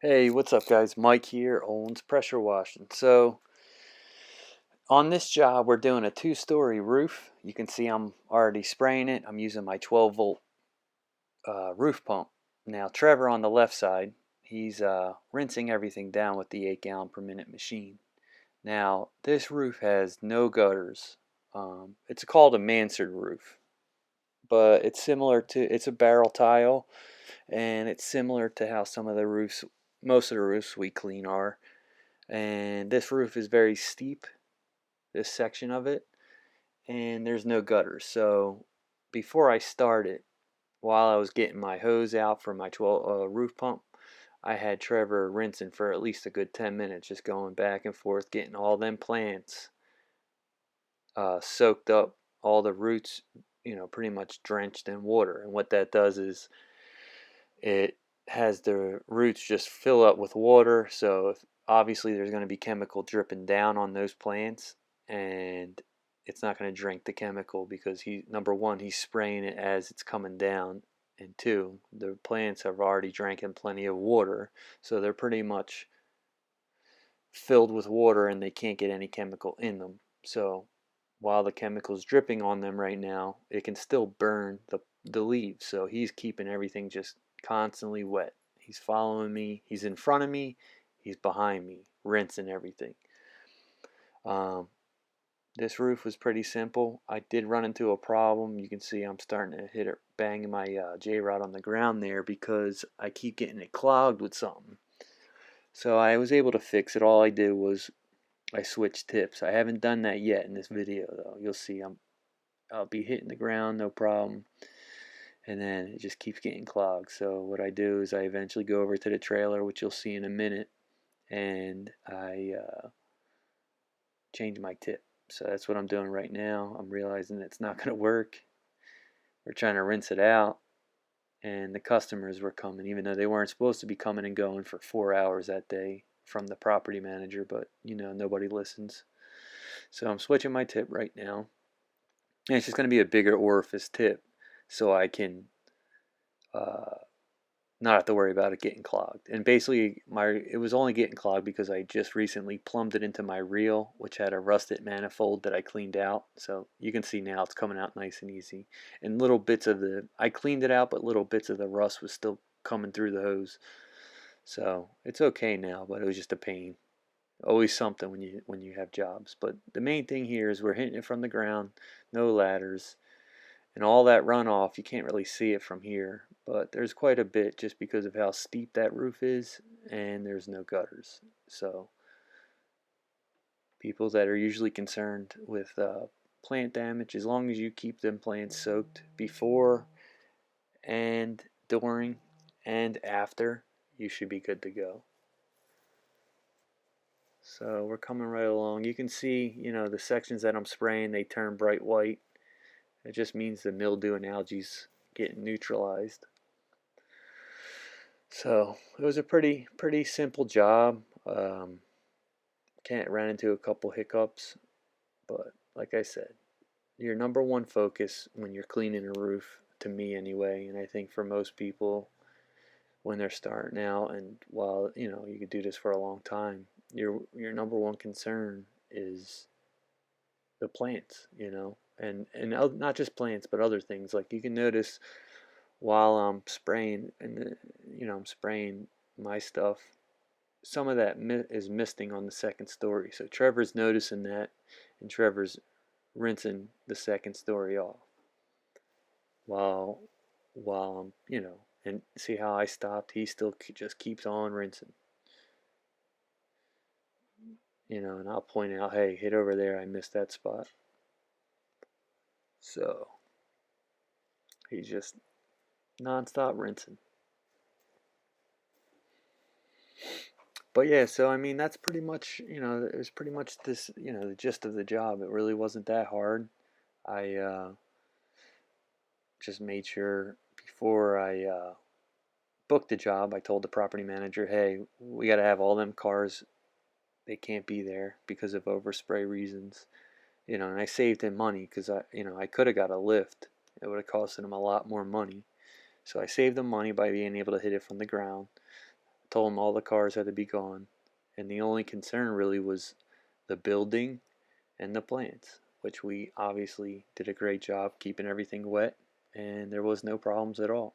Hey, what's up, guys? Mike here, Owens Pressure Washing. So, on this job, we're doing a two-story roof. You can see I'm already spraying it. I'm using my 12-volt roof pump. Now, Trevor on the left side, he's rinsing everything down with the 8 gallon per minute machine. Now, this roof has no gutters. It's called a mansard roof, but it's a barrel tile, and it's similar to how some of the roofs, most of the roofs we clean are. And this roof is very steep, this section of it, and there's no gutters. So before I started, while I was getting my hose out for my 12 roof pump, I had Trevor rinsing for at least a good 10 minutes, just going back and forth, getting all them plants soaked up, all the roots, pretty much drenched in water. And what that does is it has the roots just fill up with water. So obviously there's going to be chemical dripping down on those plants, and it's not going to drink the chemical because number one, he's spraying it as it's coming down, and two, the plants have already drank in plenty of water, so they're pretty much filled with water and they can't get any chemical in them. So while the chemical's dripping on them right now, it can still burn the leaves. So he's keeping everything just constantly wet. He's following me. He's in front of me. He's behind me, rinsing everything. Um, this roof was pretty simple. I did run into a problem. You can see I'm starting to hit it, banging my J-rod on the ground there because I keep getting it clogged with something. So I was able to fix it. All I did was I switched tips. I haven't done that yet in this video though. You'll see I'll be hitting the ground, no problem, and then it just keeps getting clogged. So what I do is I eventually go over to the trailer, which you'll see in a minute, and I change my tip. So that's what I'm doing right now. I'm realizing it's not going to work. We're trying to rinse it out, and the customers were coming, even though they weren't supposed to be coming and going for 4 hours that day from the property manager, but nobody listens. So I'm switching my tip right now. And it's just going to be a bigger orifice tip so I can uh, not have to worry about it getting clogged. And basically, it was only getting clogged because I just recently plumbed it into my reel, which had a rusted manifold that I cleaned out. So you can see now it's coming out nice and easy. And little bits of I cleaned it out, but little bits of the rust was still coming through the hose. So it's okay now, but it was just a pain. Always something when you have jobs. But the main thing here is we're hitting it from the ground, no ladders. And all that runoff, you can't really see it from here, but there's quite a bit just because of how steep that roof is, and there's no gutters. So people that are usually concerned with plant damage, as long as you keep them plants soaked before and during and after, you should be good to go. So we're coming right along. You can see, the sections that I'm spraying, they turn bright white. It just means the mildew and algae's getting neutralized. So it was a pretty simple job. Can't ran into a couple hiccups, but like I said, your number one focus when you're cleaning a roof, to me anyway, and I think for most people when they're starting out, and while you could do this for a long time, your number one concern is the plants, and not just plants but other things. Like you can notice while I'm spraying, and I'm spraying my stuff, some of that is misting on the second story. So Trevor's noticing that, and Trevor's rinsing the second story off while I'm, and see how I stopped. He still just keeps on rinsing, and I'll point out, hey, hit over there. I missed that spot. So he's just nonstop rinsing. But yeah, so I mean that's pretty much, it was pretty much this, the gist of the job. It really wasn't that hard. I just made sure before I booked the job, I told the property manager, hey, we got to have all them cars. They can't be there because of overspray reasons. And I saved him money because I could have got a lift. It would have costed him a lot more money. So I saved him money by being able to hit it from the ground. told them all the cars had to be gone, and the only concern really was the building and the plants, which we obviously did a great job keeping everything wet, and there was no problems at all.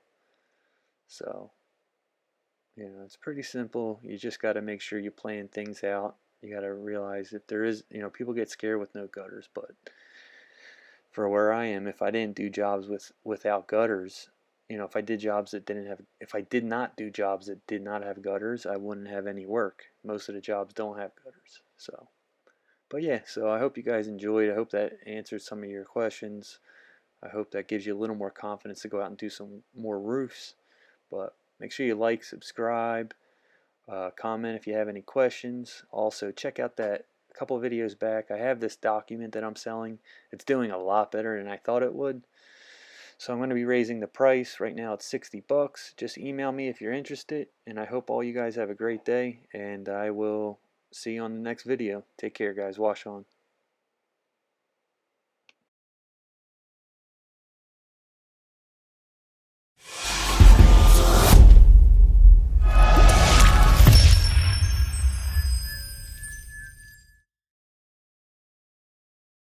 So, it's pretty simple. You just got to make sure you plan things out. You got to realize if there is, people get scared with no gutters, but for where I am, if I didn't do jobs without gutters, if I did jobs that didn't have, if I did not do jobs that did not have gutters, I wouldn't have any work. Most of the jobs don't have gutters. So, but yeah, so I hope you guys enjoyed. I hope that answered some of your questions. I hope that gives you a little more confidence to go out and do some more roofs. But make sure you like, subscribe, comment if you have any questions. Also, check out that a couple of videos back. I have this document that I'm selling. It's doing a lot better than I thought it would. So I'm going to be raising the price. Right now it's 60 bucks. Just email me if you're interested. And I hope all you guys have a great day. And I will see you on the next video. Take care, guys. Wash on.